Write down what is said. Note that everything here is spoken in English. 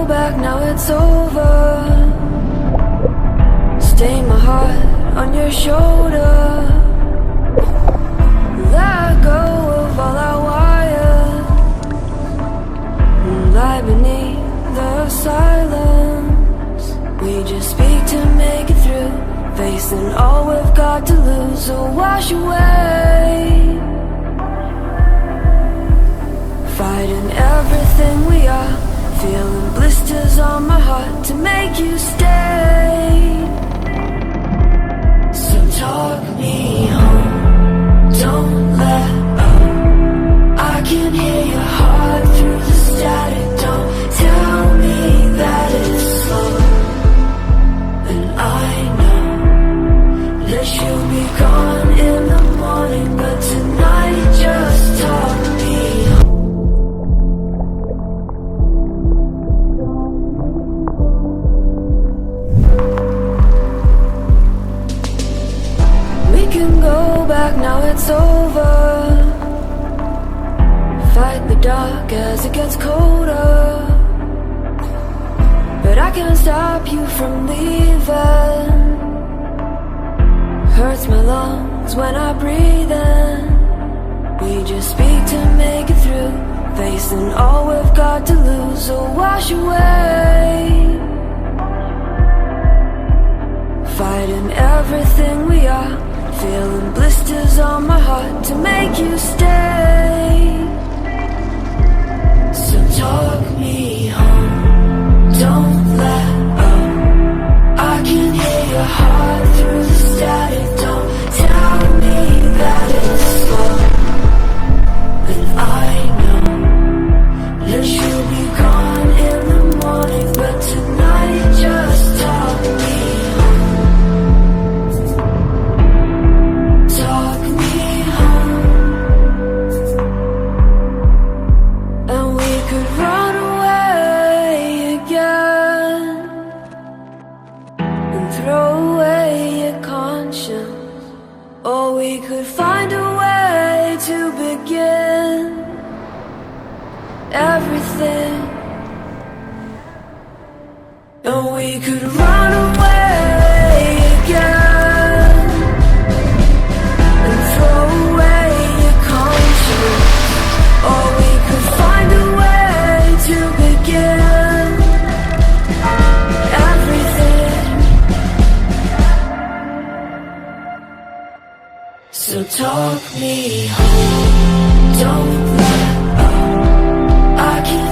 back, now it's over. Stay my heart on your shoulder. Let go of all our wires and lie beneath the silence. We just speak to make it through, facing all we've got to lose. So wash away, fighting everything we are, feeling blisters on my heart to make you stay. So talk me home, don't let up. I can hear your heart through the static. Don't tell me that it's slow. And I know that you'll be gone in the morning, but tonight just talk me home. We can go back, now it's over. Fight the dark as it gets colder, but I can't stop you from leaving. Hurts my lungs when I breathe in. We just speak to make it through, facing all we've got to lose. So wash away, fighting everything we are, feeling blisters on my heart to make you stay. So talk me home, don't let up. I can hear your heart through the static. Don't tell me that it's slow. And I know that you'll be gone in the morning, but tonight just talk me home. Talk me home. And we could run away again and throw away your conscience, or we could find a way to begin everything. And we could run away again and throw away your conscience, or we could find a way to begin everything. So talk me home, don't let up. I can